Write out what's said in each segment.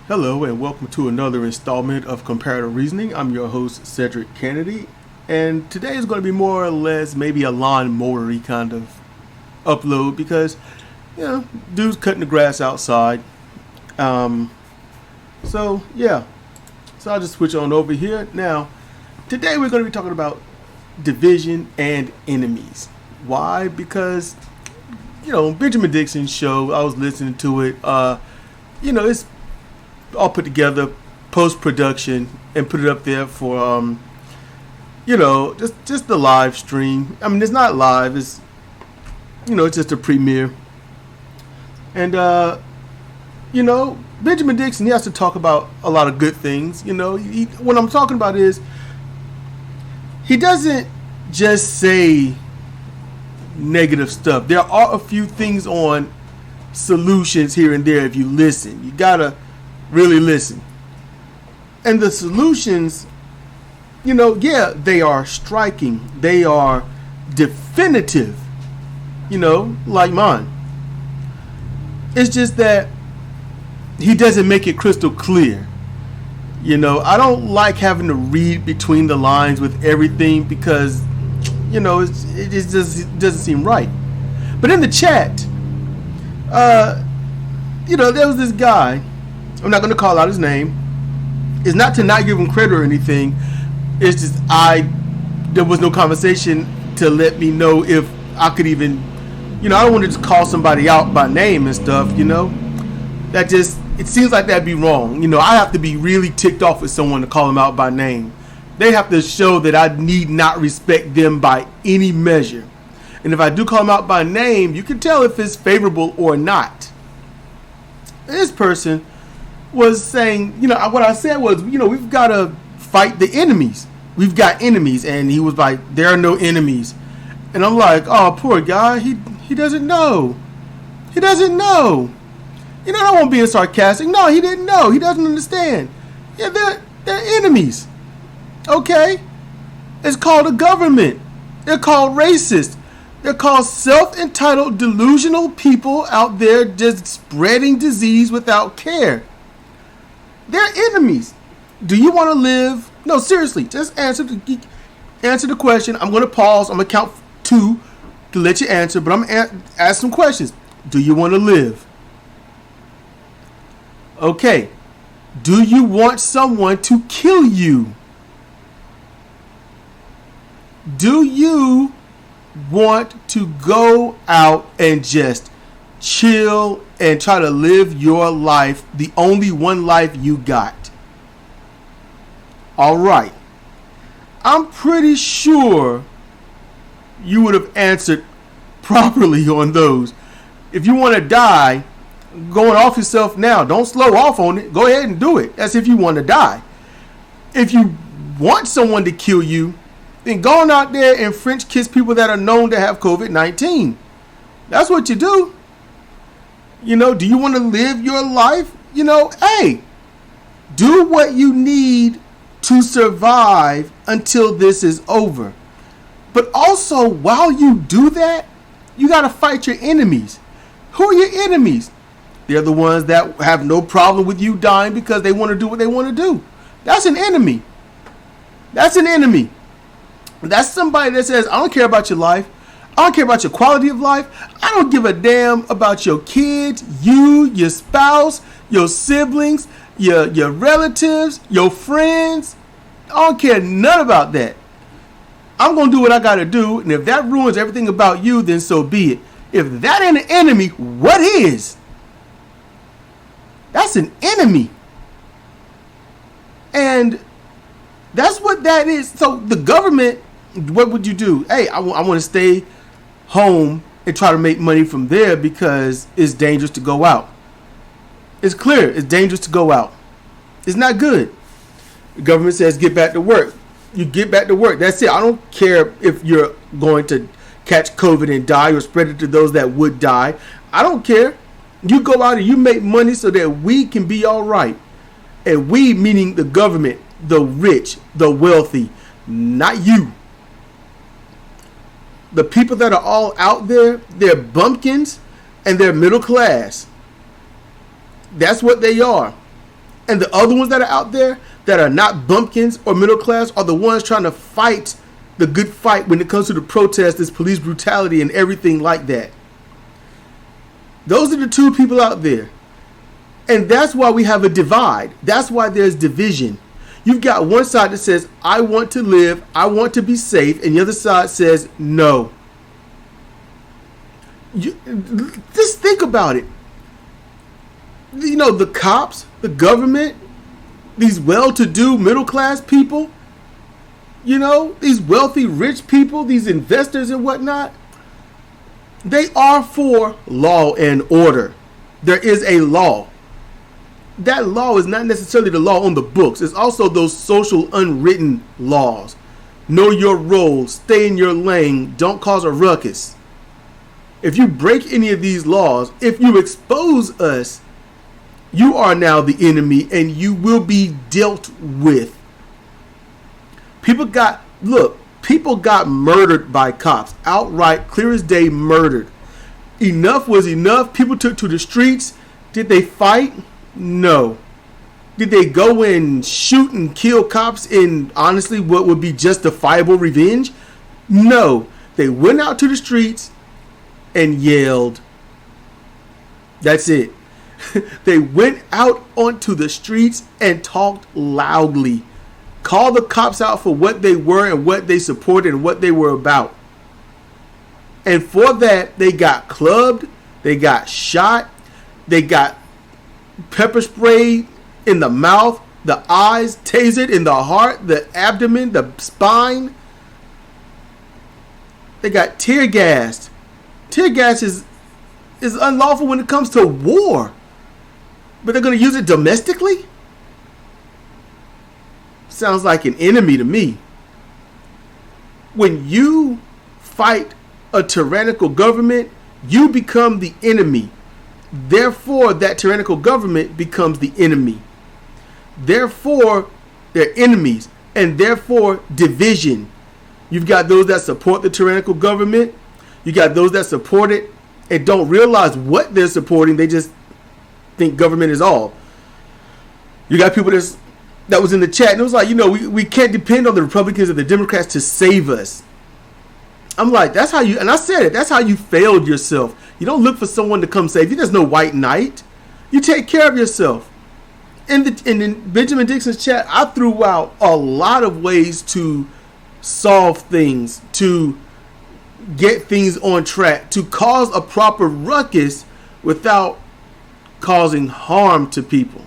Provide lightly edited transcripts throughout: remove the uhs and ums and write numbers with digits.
Hello and welcome to another installment of Comparative Reasoning. I'm your host, Cedric Kennedy, and today is going to be more or less maybe a lawnmower-y kind of upload because, dude's cutting the grass outside. So I'll just switch on over here. Now, today we're going to be talking about division and enemies. Why? Because, Benjamin Dixon's show, I was listening to it, it's all put together, post-production, and put it up there for, just the live stream. I mean, it's not live. It's, it's just a premiere. And, Benjamin Dixon, he has to talk about a lot of good things. What I'm talking about is he doesn't just say negative stuff. There are a few things on solutions here and there if you listen. You got to really listen. And the solutions, they are striking. They are definitive, like mine. It's just that he doesn't make it crystal clear. I don't like having to read between the lines with everything because, it just doesn't seem right. But in the chat, there was this guy. I'm not going to call out his name. It's not to not give him credit or anything. It's just there was no conversation to let me know if I could even, I don't want to just call somebody out by name and stuff, That just, it seems like that'd be wrong. I have to be really ticked off with someone to call them out by name. They have to show that I need not respect them by any measure. And if I do call them out by name, you can tell if it's favorable or not. This person was saying, what I said was, we've got to fight the enemies. We've got enemies. And he was like, there are no enemies. And I'm like, oh, poor guy. He doesn't know. He doesn't know. I don't want to be sarcastic. No, he didn't know. He doesn't understand. Yeah, they're enemies. Okay? It's called a government. They're called racist. They're called self-entitled, delusional people out there just spreading disease without care. They're enemies. Do you want to live? No, seriously, just answer the question. I'm going to pause. I'm going to count 2 to let you answer, but I'm going to ask some questions. Do you want to live? Okay. Do you want someone to kill you? Do you want to go out and just chill and try to live your life, the only one life you got? All right. I'm pretty sure you would have answered properly on those. If you want to die, going off yourself now. Don't slow off on it. Go ahead and do it. That's if you want to die. If you want someone to kill you, then going out there and French kiss people that are known to have COVID-19. That's what you do. Do you want to live your life? Hey, do what you need to survive until this is over. But also, while you do that, you got to fight your enemies. Who are your enemies? They're the ones that have no problem with you dying because they want to do what they want to do. That's an enemy. That's an enemy. That's somebody that says, I don't care about your life. I don't care about your quality of life. I don't give a damn about your kids, you, your spouse, your siblings, your relatives, your friends. I don't care none about that. I'm going to do what I got to do. And if that ruins everything about you, then so be it. If that ain't an enemy, what is? That's an enemy. And that's what that is. So the government, what would you do? Hey, I want to stay home and try to make money from there because it's dangerous to go out. It's clear. It's dangerous to go out. It's not good. The government says get back to work. You get back to work. That's it. I don't care if you're going to catch COVID and die or spread it to those that would die. I don't care. You go out and you make money so that we can be all right. And we, meaning the government, the rich, the wealthy, not you. The people that are all out there, they're bumpkins and they're middle class. That's what they are. And the other ones that are out there that are not bumpkins or middle class are the ones trying to fight the good fight when it comes to the protest, this police brutality and everything like that. Those are the two people out there. And that's why we have a divide. That's why there's division. You've got one side that says, I want to live, I want to be safe, and the other side says, no. Just think about it. You know, the cops, the government, these well-to-do middle-class people, you know, these wealthy, rich people, these investors and whatnot, they are for law and order. There is a law. That law is not necessarily the law on the books. It's also those social unwritten laws. Know your role, stay in your lane, don't cause a ruckus. If you break any of these laws, if you expose us, you are now the enemy and you will be dealt with. People got murdered by cops. Outright, clear as day, murdered. Enough was enough. People took to the streets. Did they fight? No. Did they go and shoot and kill cops in, honestly, what would be justifiable revenge? No. They went out to the streets and yelled. That's it. They went out onto the streets and talked loudly. Called the cops out for what they were and what they supported and what they were about. And for that, they got clubbed, they got shot, they got pepper sprayed in the mouth, the eyes, tasered in the heart, the abdomen, the spine. They got tear gassed. Tear gas is unlawful when it comes to war. But they're going to use it domestically? Sounds like an enemy to me. When you fight a tyrannical government, you become the enemy. Therefore, that tyrannical government becomes the enemy. Therefore, they're enemies. And therefore, division. You've got those that support the tyrannical government. You got those that support it and don't realize what they're supporting. They just think government is all. You got people that was in the chat and it was like, you know, we can't depend on the Republicans or the Democrats to save us. I'm like, that's how you, and I said it, that's how you failed yourself. You don't look for someone to come save you. There's no white knight. You take care of yourself. In Benjamin Dixon's chat, I threw out a lot of ways to solve things, to get things on track, to cause a proper ruckus without causing harm to people.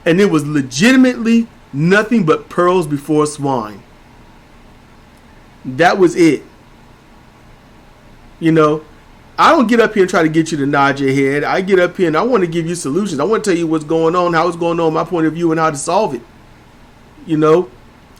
And it was legitimately nothing but pearls before swine. That was it. You know, I don't get up here and try to get you to nod your head. I get up here and I want to give you solutions. I want to tell you what's going on, how it's going on, my point of view, and how to solve it. You know,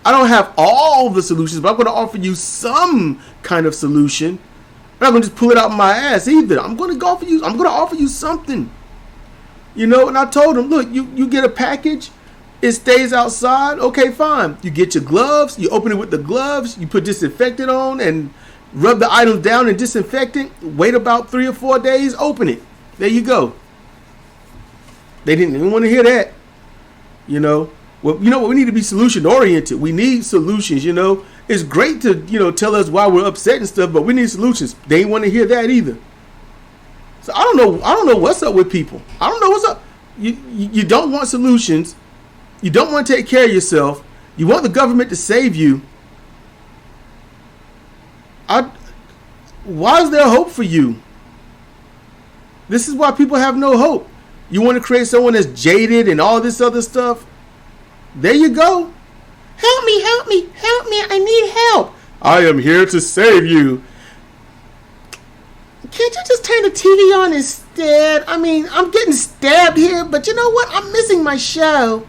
I don't have all the solutions, but I'm going to offer you some kind of solution. I'm not going to just pull it out of my ass either. I'm going to offer you something. You know, and I told him, look, you get a package, it stays outside, okay, fine. You get your gloves, you open it with the gloves, you put disinfectant on and rub the items down and disinfect it, wait about 3 or 4 days, open it. There you go. They didn't even want to hear that. You know, well, you know what, we need to be solution oriented. We need solutions, you know. It's great to, you know, tell us why we're upset and stuff, but we need solutions. They didn't want to hear that either. So I don't know what's up with people. I don't know what's up. You don't want solutions. You don't want to take care of yourself. You want the government to save you. Why is there hope for you? This is why people have no hope. You want to create someone that's jaded and all this other stuff? There you go. Help me, help me, help me. I need help. I am here to save you. Can't you just turn the TV on instead? I mean, I'm getting stabbed here, but you know what? I'm missing my show.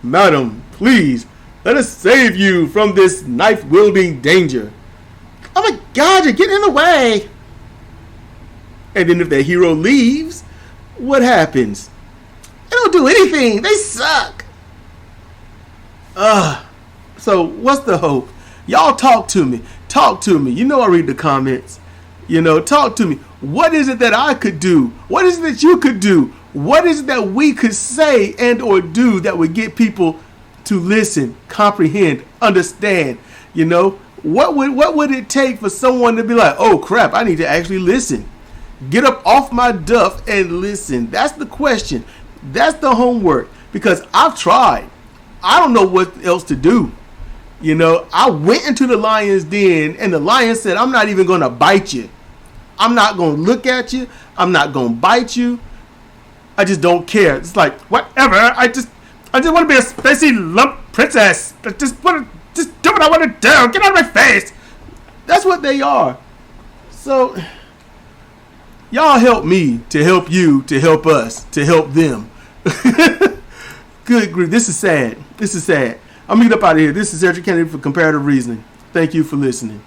Madam, please, let us save you from this knife-wielding danger. Oh my God, you're getting in the way. And then if the hero leaves, what happens? They don't do anything. They suck. So what's the hope? Y'all talk to me. Talk to me. You know I read the comments. You know, talk to me. What is it that I could do? What is it that you could do? What is it that we could say and or do that would get people to listen, comprehend, understand? You know, what would it take for someone to be like, oh crap, I need to actually listen. Get up off my duff and listen. That's the question. That's the homework. Because I've tried. I don't know what else to do. You know, I went into the lion's den and the lion said, I'm not even going to bite you. I'm not going to look at you. I'm not going to bite you. I just don't care. It's like, whatever. I just want to be a spacey lump princess. Just do what I want to do. Get out of my face. That's what they are. So, y'all help me to help you, to help us, to help them. Good grief. This is sad. This is sad. I'm going to get up out of here. This is Cedric Kennedy for Comparative Reasoning. Thank you for listening.